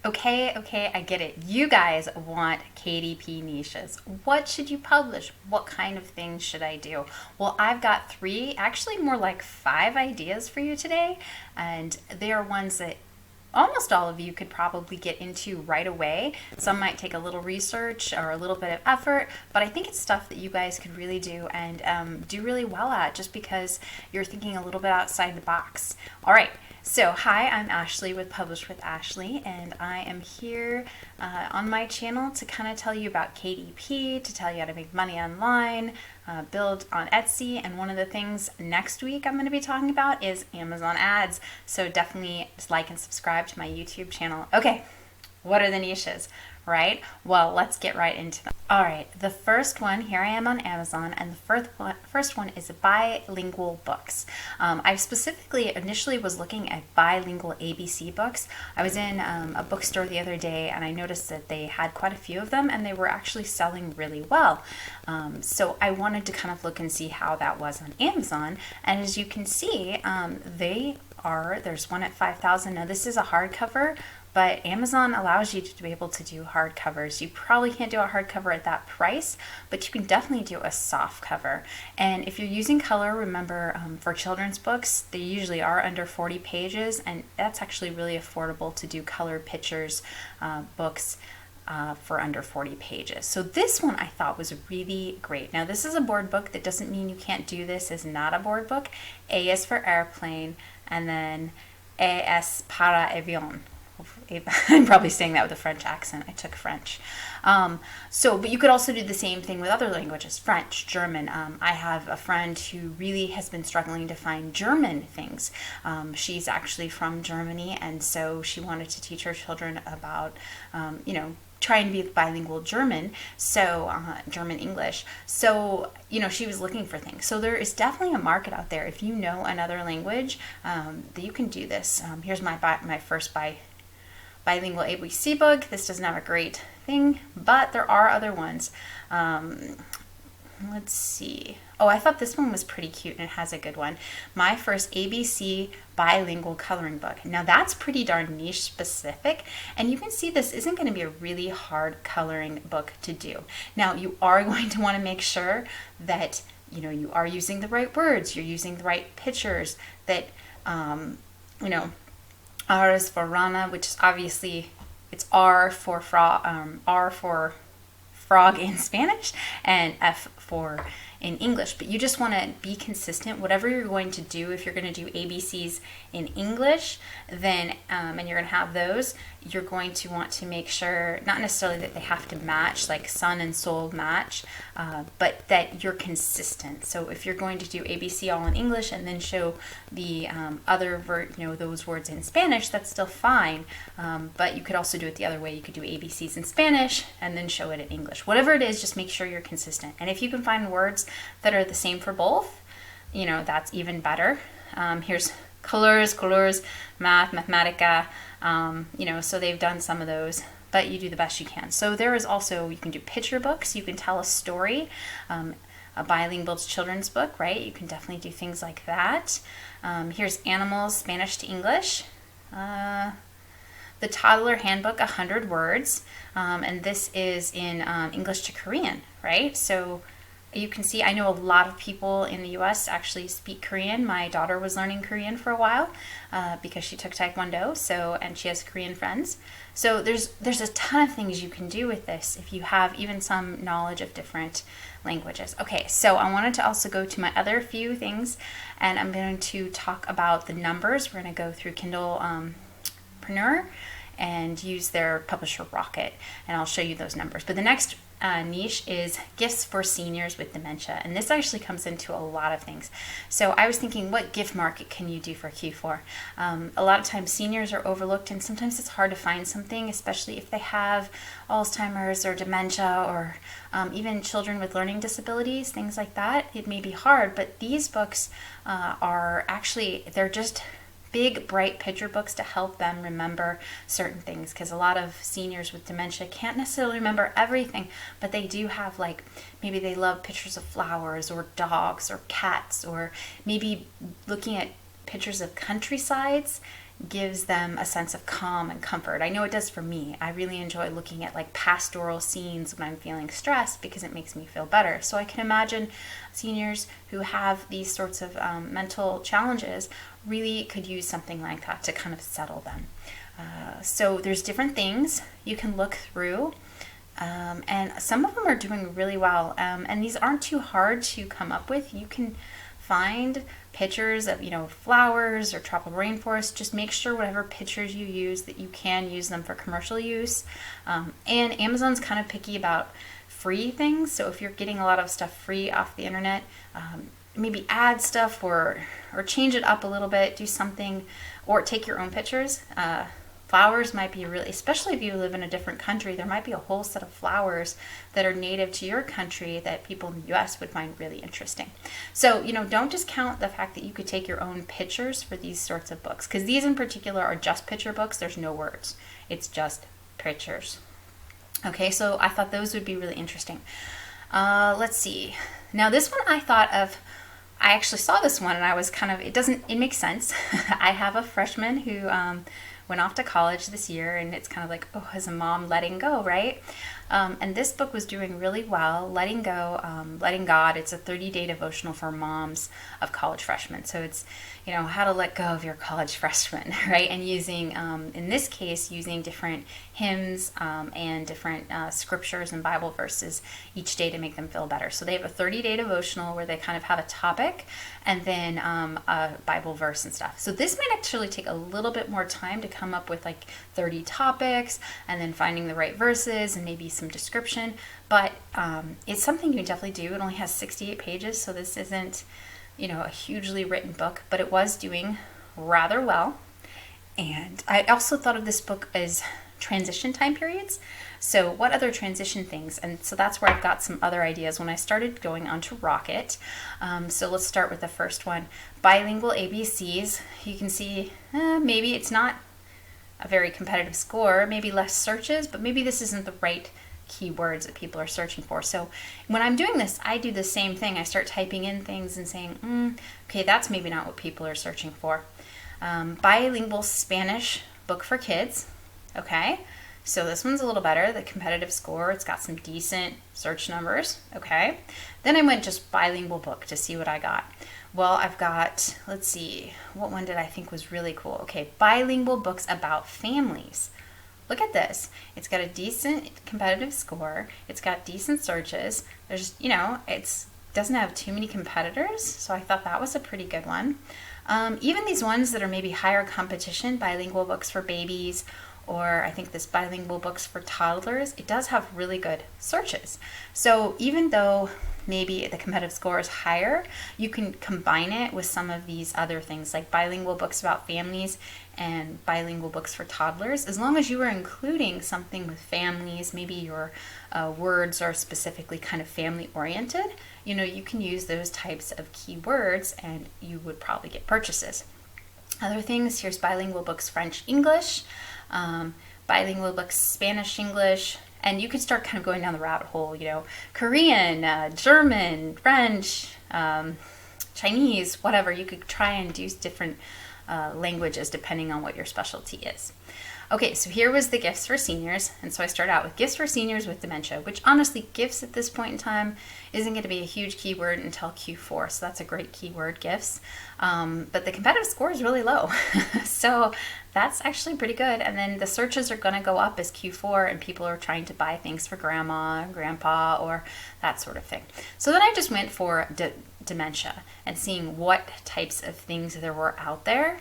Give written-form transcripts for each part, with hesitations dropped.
Okay, I get it. You guys want KDP niches. What should you publish? What kind of things should I do? Well, I've got three, actually more like five ideas for you today, and they are ones that almost all of you could probably get into right away. Some might take a little research or a little bit of effort, but I think it's stuff that you guys could really do and do really well at just because you're thinking a little bit outside the box. All right. So, hi, I'm Ashley with Publish with Ashley, and I am here on my channel to kind of tell you about KDP, to tell you how to make money online, build on Etsy, and one of the things next week I'm going to be talking about is Amazon ads. So definitely like and subscribe to my YouTube channel. Okay, what are the niches, right? Well, let's get right into them. All right, the first one, here I am on Amazon, and the first one is Bilingual Books. I specifically initially was looking at bilingual ABC books. I was in a bookstore the other day, and I noticed that they had quite a few of them, and they were actually selling really well. So I wanted to kind of look and see how that was on Amazon, and as you can see, there's one at 5,000. Now this is a hardcover, but Amazon allows you to be able to do hardcovers. You probably can't do a hardcover at that price, but you can definitely do a soft cover. And if you're using color, remember for children's books, they usually are under 40 pages, and that's actually really affordable to do color pictures books for under 40 pages. So this one I thought was really great. Now this is a board book. That doesn't mean you can't do this. It's not a board book. A is for airplane, and then AS para avion. I'm probably saying that with a French accent. I took French. But you could also do the same thing with other languages, French, German. I have a friend who really has been struggling to find German things. She's actually from Germany, and so she wanted to teach her children about, try and be bilingual German, so German English. So, she was looking for things. So there is definitely a market out there. If you know another language, that you can do this. Here's my first bilingual ABC book. This doesn't have a great thing, but there are other ones. Let's see. Oh, I thought this one was pretty cute, and it has a good one. My first ABC bilingual coloring book. Now that's pretty darn niche specific, and you can see this isn't going to be a really hard coloring book to do. Now you are going to want to make sure that you are using the right words, you're using the right pictures, that R is for Rana, which is obviously, it's R for frog in Spanish, and F for in English. But you just want to be consistent. Whatever you're going to do, if you're going to do ABCs in English, then and you're going to have those, you're going to want to make sure, not necessarily that they have to match, like sun and soul match, but that you're consistent. So if you're going to do ABC all in English and then show the those words in Spanish, that's still fine. But you could also do it the other way. You could do ABCs in Spanish and then show it in English. Whatever it is, just make sure you're consistent. And if you can find words that are the same for both, that's even better. Here's colors, math, mathematica, so they've done some of those, but you do the best you can. So there is also, you can do picture books, you can tell a story, a bilingual children's book, right? You can definitely do things like that. Here's animals, Spanish to English. The Toddler Handbook, 100 words, and this is in English to Korean, right? So you can see, I know a lot of people in the US actually speak Korean. My daughter was learning Korean for a while because she took Taekwondo, and she has Korean friends. So there's a ton of things you can do with this if you have even some knowledge of different languages. Okay, so I wanted to also go to my other few things, and I'm going to talk about the numbers. We're going to go through Kindle Preneur and use their publisher Rocket, and I'll show you those numbers. But the next niche is gifts for seniors with dementia, and this actually comes into a lot of things. So I was thinking, what gift market can you do for Q4? A lot of times seniors are overlooked, and sometimes it's hard to find something, especially if they have Alzheimer's or dementia, or even children with learning disabilities, things like that. It may be hard, but these books they're just big, bright picture books to help them remember certain things, because a lot of seniors with dementia can't necessarily remember everything, but they do have, like, maybe they love pictures of flowers or dogs or cats, or maybe looking at pictures of countrysides gives them a sense of calm and comfort. I know it does for me. I really enjoy looking at like pastoral scenes when I'm feeling stressed because it makes me feel better. So I can imagine seniors who have these sorts of mental challenges really could use something like that to kind of settle them. So there's different things you can look through. And some of them are doing really well. And these aren't too hard to come up with. You can find pictures of, flowers or tropical rainforest. Just make sure whatever pictures you use that you can use them for commercial use. And Amazon's kind of picky about free things. So if you're getting a lot of stuff free off the internet, maybe add stuff or change it up a little bit, do something, or take your own pictures. Flowers might be really, especially if you live in a different country, there might be a whole set of flowers that are native to your country that people in the US would find really interesting. So, don't discount the fact that you could take your own pictures for these sorts of books, because these in particular are just picture books. There's no words. It's just pictures. Okay, so I thought those would be really interesting. Let's see. Now this one I thought of, I actually saw this one and I was it makes sense. I have a freshman who went off to college this year, and it's kind of like, as a mom, letting go, right? And this book was doing really well, Letting Go, Letting God. It's a 30-day devotional for moms of college freshmen. So it's, how to let go of your college freshman, right? And using, in this case, using different hymns and different scriptures and Bible verses each day to make them feel better. So they have a 30-day devotional where they kind of have a topic and then a Bible verse and stuff. So this might actually take a little bit more time to come up with like 30 topics and then finding the right verses and maybe some description, but it's something you can definitely do. It only has 68 pages, so this isn't, a hugely written book, but it was doing rather well. And I also thought of this book as transition time periods. So what other transition things? And so that's where I've got some other ideas when I started going onto Rocket. So let's start with the first one, bilingual ABCs. You can see maybe it's not a very competitive score, maybe less searches, but maybe this isn't the right keywords that people are searching for. So when I'm doing this, I do the same thing. I start typing in things and saying, okay, that's maybe not what people are searching for. Bilingual Spanish book for kids. Okay, so this one's a little better. The competitive score, it's got some decent search numbers. Okay, then I went just bilingual book to see what I got. Well, I've got, let's see, what one did I think was really cool? Okay, bilingual books about families. Look at this. It's got a decent competitive score. It's got decent searches. There's, it doesn't have too many competitors, so I thought that was a pretty good one. Even these ones that are maybe higher competition, bilingual books for babies, or I think this bilingual books for toddlers, it does have really good searches. So even though maybe the competitive score is higher, you can combine it with some of these other things like bilingual books about families and bilingual books for toddlers. As long as you are including something with families, maybe your words are specifically kind of family oriented, you can use those types of keywords and you would probably get purchases. Other things, here's bilingual books French English, bilingual books Spanish English, and you could start kind of going down the rabbit hole, Korean, German, French, Chinese, whatever. You could try and do different languages depending on what your specialty is. Okay, so here was the gifts for seniors, and so I start out with gifts for seniors with dementia, which honestly, gifts at this point in time isn't going to be a huge keyword until Q4, so that's a great keyword, gifts. But the competitive score is really low, so that's actually pretty good. And then the searches are going to go up as Q4, and people are trying to buy things for grandma, grandpa, or that sort of thing. So then I just went for dementia and seeing what types of things there were out there.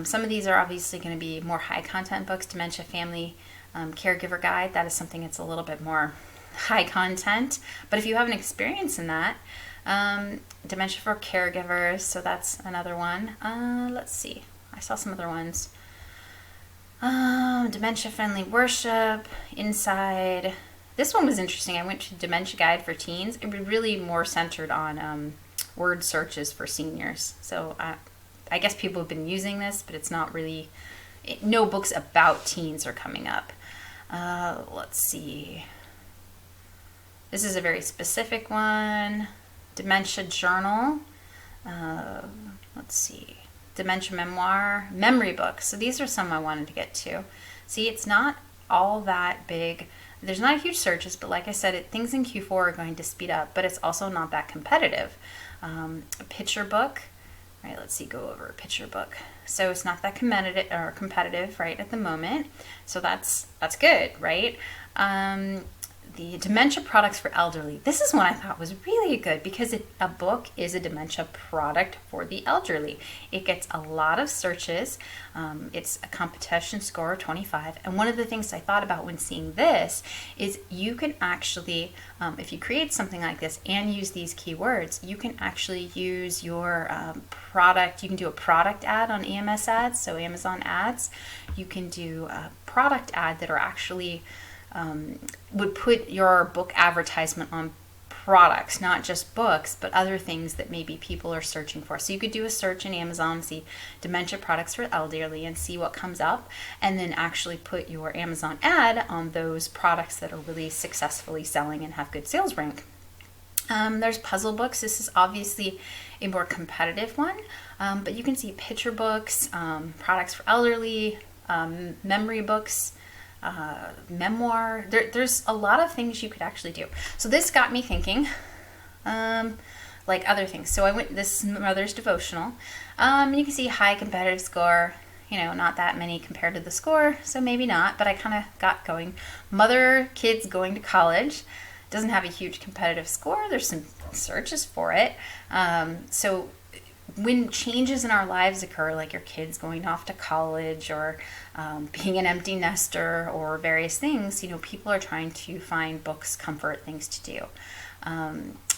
Some of these are obviously going to be more high content books. Dementia Family Caregiver Guide, that is something that's a little bit more high content, but if you have an experience in that, Dementia for Caregivers, so that's another one. Let's see, I saw some other ones. Dementia Friendly Worship, Inside. This one was interesting. I went to Dementia Guide for Teens. It was really more centered on word searches for seniors. So I guess people have been using this, but it's not really, no books about teens are coming up. Let's see. This is a very specific one. Dementia Journal. Let's see. dementia memoir, memory books. So these are some I wanted to get to. See, it's not all that big. There's not huge searches, but like I said, things in Q4 are going to speed up, but it's also not that competitive. A picture book, right? Let's see, go over a picture book. So it's not that competitive right at the moment. So that's good, right? The dementia products for elderly. This is one I thought was really good because a book is a dementia product for the elderly. It gets a lot of searches. It's a competition score of 25. And one of the things I thought about when seeing this is you can actually, if you create something like this and use these keywords, you can actually use your product. You can do a product ad on EMS ads, so Amazon ads. You can do a product ad that are actually would put your book advertisement on products, not just books, but other things that maybe people are searching for. So you could do a search in Amazon, see dementia products for elderly and see what comes up, and then actually put your Amazon ad on those products that are really successfully selling and have good sales rank. There's puzzle books. This is obviously a more competitive one, but you can see picture books, products for elderly, memory books, memoir. There's a lot of things you could actually do. So this got me thinking, like other things. So I went, this is Mother's Devotional. You can see high competitive score, not that many compared to the score, so maybe not, but I kind of got going. Mother, kids going to college. Doesn't have a huge competitive score. There's some searches for it. So when changes in our lives occur, like your kids going off to college or being an empty nester or various things, people are trying to find books, comfort, things to do.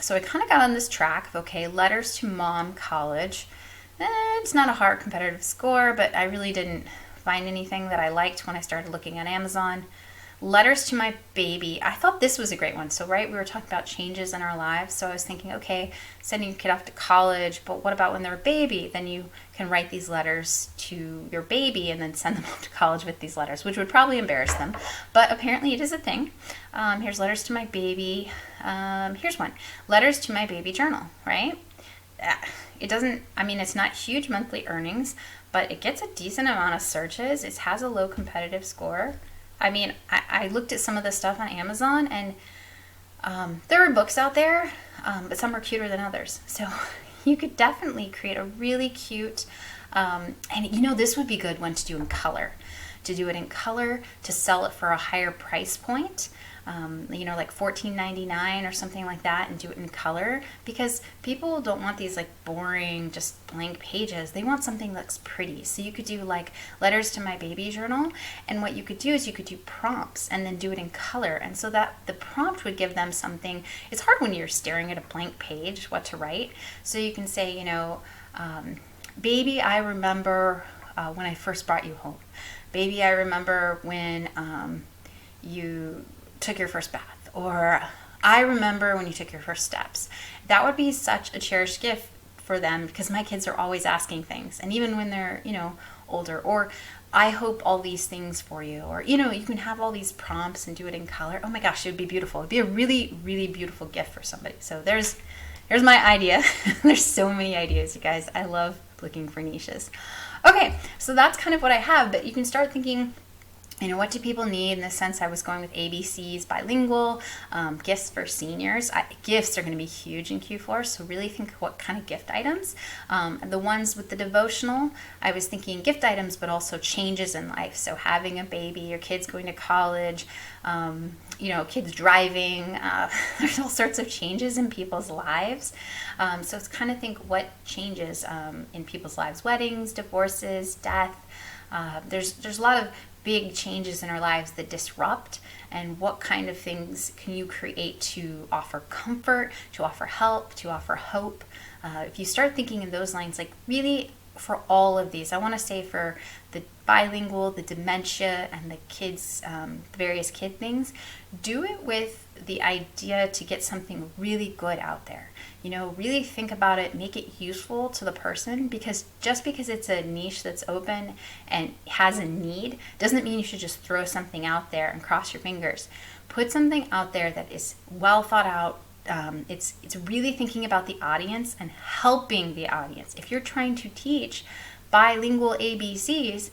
So I kind of got on this track of, okay, letters to mom, college. It's not a hard competitive score, but I really didn't find anything that I liked when I started looking on Amazon. Letters to my baby. I thought this was a great one. So, right, we were talking about changes in our lives. So I was thinking, okay, sending your kid off to college, but what about when they're a baby? Then you can write these letters to your baby and then send them off to college with these letters, which would probably embarrass them. But apparently it is a thing. Here's letters to my baby. Here's one. Letters to my baby journal, right? It doesn't, it's not huge monthly earnings, but it gets a decent amount of searches. It has a low competitive score. I looked at some of the stuff on Amazon, and there are books out there, but some are cuter than others. So you could definitely create a really cute, and this would be a good one to do in color. To do it in color, to sell it for a higher price point, like $14.99 or something like that, and do it in color, because people don't want these like boring, just blank pages. They want something that looks pretty. So you could do like letters to my baby journal, and what you could do is you could do prompts and then do it in color, and so that the prompt would give them something. It's hard when you're staring at a blank page what to write. So you can say, baby, I remember when I first brought you home. Baby, I remember when you took your first bath, or I remember when you took your first steps. That would be such a cherished gift for them, because my kids are always asking things, and even when they're older, or I hope all these things for you, or you can have all these prompts and do it in color. Oh my gosh, it would be beautiful. It'd be a really, really beautiful gift for somebody. So there's my idea. There's so many ideas, you guys. I love looking for niches. Okay, so that's kind of what I have, but you can start thinking, what do people need? In the sense, I was going with ABCs, bilingual, gifts for seniors. Gifts are going to be huge in Q4, so really think what kind of gift items. The ones with the devotional, I was thinking gift items, but also changes in life. So having a baby, your kids going to college, kids driving. There's all sorts of changes in people's lives. So it's kind of think what changes in people's lives: weddings, divorces, death. There's a lot of big changes in our lives that disrupt, and what kind of things can you create to offer comfort, to offer help, to offer hope. If you start thinking in those lines, like really for all of these, I want to say for the bilingual, the dementia, and the kids, various kid things, do it with the idea to get something really good out there. Really think about it, make it useful to the person, because just because it's a niche that's open and has a need doesn't mean you should just throw something out there and cross your fingers. Put something out there that is well thought out. It's really thinking about the audience and helping the audience. If you're trying to teach bilingual ABCs,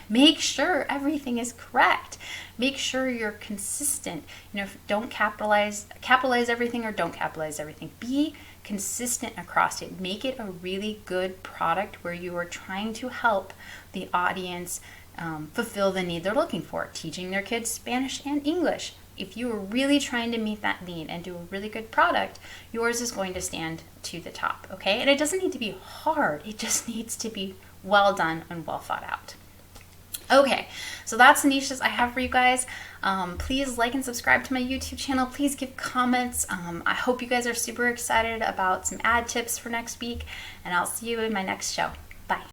make sure everything is correct. Make sure you're consistent. Don't capitalize everything or don't capitalize everything. Be consistent across it. Make it a really good product where you are trying to help the audience fulfill the need they're looking for, teaching their kids Spanish and English. If you are really trying to meet that need and do a really good product, yours is going to stand to the top, okay? And it doesn't need to be hard. It just needs to be well done and well thought out. Okay, so that's the niches I have for you guys. Please like and subscribe to my YouTube channel. Please give comments. I hope you guys are super excited about some ad tips for next week, and I'll see you in my next show. Bye.